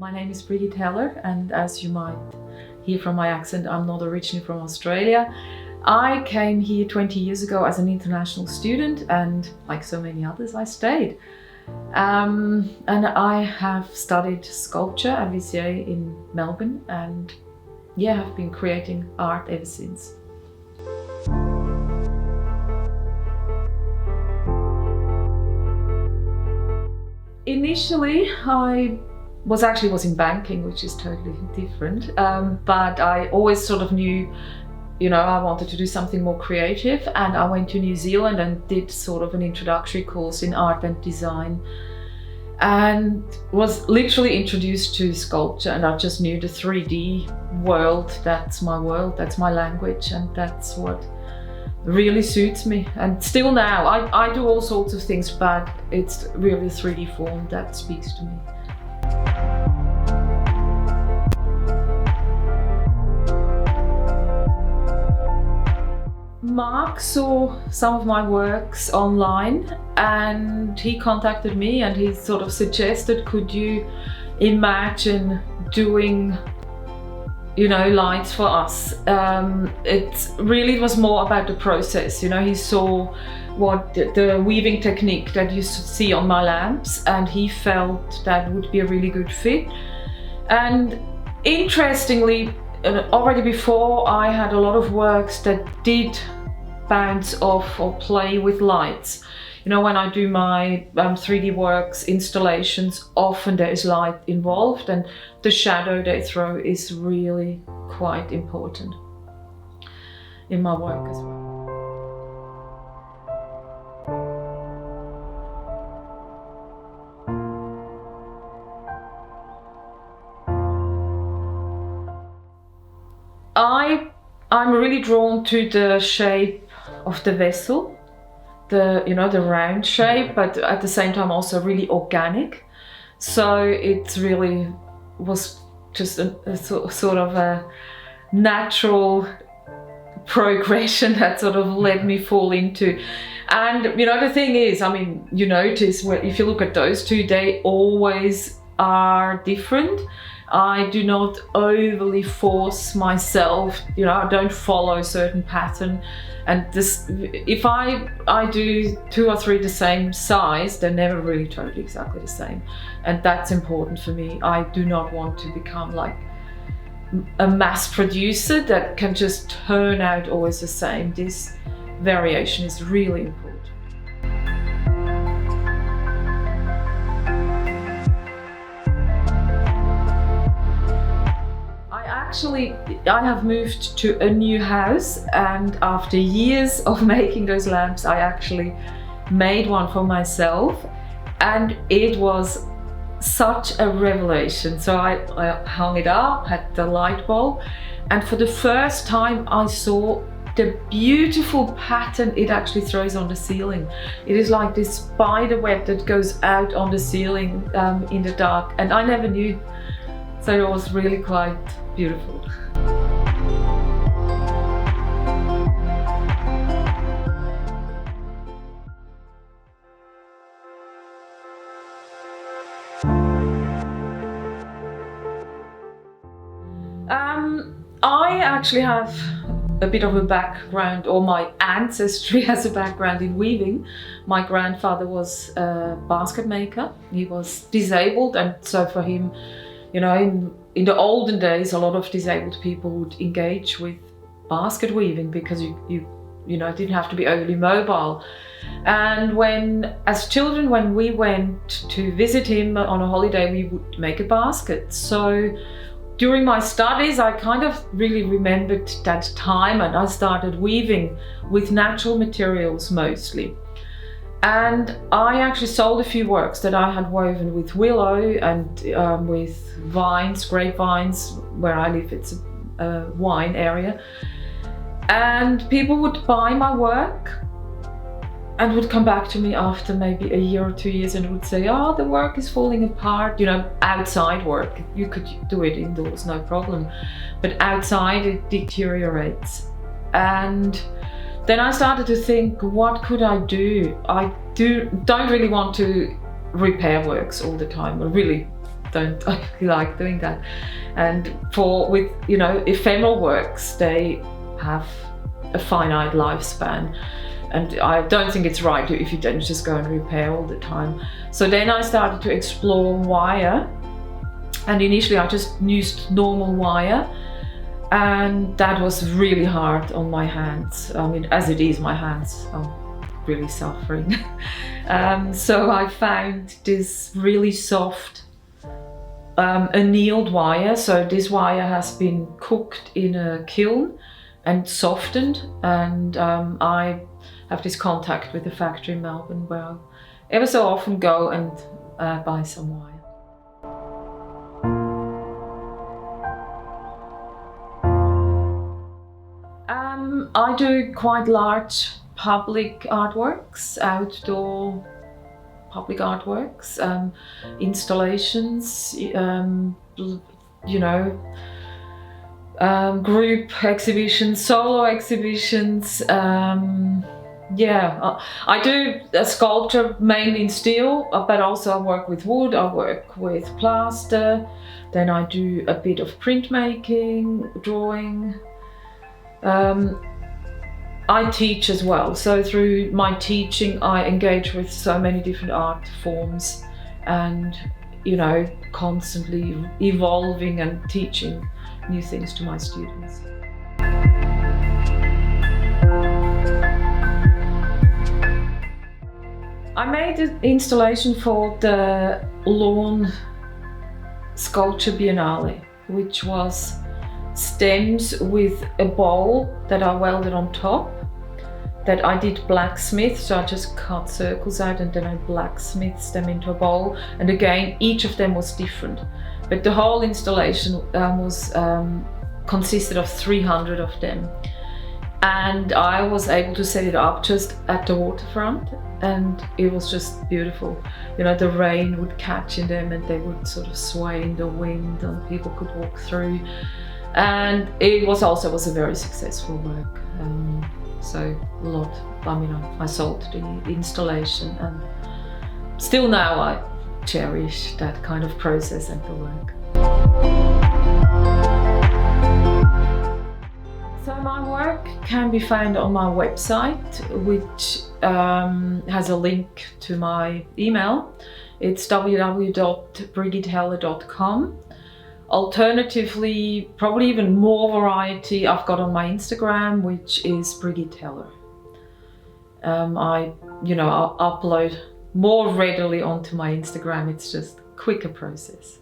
My name is Brigit, and as you might hear from my accent, I'm not originally from Australia. I came here 20 years ago as an international student, and like so many others, I stayed. And I have studied sculpture at VCA in Melbourne, and have been creating art ever since. Initially, I was in banking, which is totally different, but I always sort of knew, I wanted to do something more creative, and I went to New Zealand and did sort of an introductory course in art and design, and was literally introduced to sculpture, and I just knew the 3D world, that's my world, that's my language, and that's what really suits me. And still now, I do all sorts of things, but it's really the 3D form that speaks to me. Mark saw some of my works online and he contacted me and he sort of suggested, could you imagine doing lights for us? It was more about the process. He saw what the weaving technique that you see on my lamps, and he felt that would be a really good fit. And interestingly, already before, I had a lot of works that did bounce off or play with lights. When I do my 3D works, installations, often there is light involved, and the shadow they throw is really quite important in my work as well. I'm really drawn to the shape of the vessel, the round shape, but at the same time also really organic. So it really was just a sort of a natural progression that sort of led me fall into. And the thing is, you notice if you look at those two, they always are different. I do not overly force myself, I don't follow a certain pattern. And if I do 2 or 3 the same size, they're never really totally exactly the same. And that's important for me. I do not want to become like a mass producer that can just turn out always the same. This variation is really important. I have moved to a new house, and after years of making those lamps, I actually made one for myself, and it was such a revelation. So I hung it up, had the light bulb, and for the first time I saw the beautiful pattern it actually throws on the ceiling. It is like this spider web that goes out on the ceiling in the dark, and I never knew. So it was really quite beautiful. I actually have a bit of a background, or my ancestry has a background in weaving. My grandfather was a basket maker. He was disabled, and so for him, in the olden days, a lot of disabled people would engage with basket weaving because you didn't have to be overly mobile. And as children, when we went to visit him on a holiday, we would make a basket. So during my studies, I kind of really remembered that time, and I started weaving with natural materials mostly. And I actually sold a few works that I had woven with willow and with vines, grapevines. Where I live, it's a wine area. And people would buy my work and would come back to me after maybe a year or 2 years and would say, oh, the work is falling apart. Outside work, you could do it indoors, no problem. But outside it deteriorates. And then I started to think, what could I do? I don't really want to repair works all the time. I really don't like doing that. And with ephemeral works, they have a finite lifespan, and I don't think it's right if you don't just go and repair all the time. So then I started to explore wire, and initially I just used normal wire, and that was really hard on my hands. I mean, as it is, my hands are really suffering. So I found this really soft annealed wire. So this wire has been cooked in a kiln and softened, and I have this contact with the factory in Melbourne where I ever so often go and buy some wire. I do quite large public artworks, outdoor public artworks, installations, group exhibitions, solo exhibitions. I do a sculpture mainly in steel, but also I work with wood, I work with plaster, then I do a bit of printmaking, drawing. I teach as well, so through my teaching I engage with so many different art forms, and constantly evolving and teaching new things to my students. I made an installation for the Lawn Sculpture Biennale, which was stems with a bowl that I welded on top, that I did blacksmith, so I just cut circles out and then I blacksmithed them into a bowl, and again each of them was different, but the whole installation consisted of 300 of them, and I was able to set it up just at the waterfront, and it was just beautiful. The rain would catch in them and they would sort of sway in the wind and people could walk through, and it was a very successful work. I sold the installation, and still now I cherish that kind of process and the work. So my work can be found on my website, which has a link to my email. It's www.brigitheller.com. Alternatively, probably even more variety, I've got on my Instagram, which is Brigit Heller. I'll upload more readily onto my Instagram. It's just a quicker process.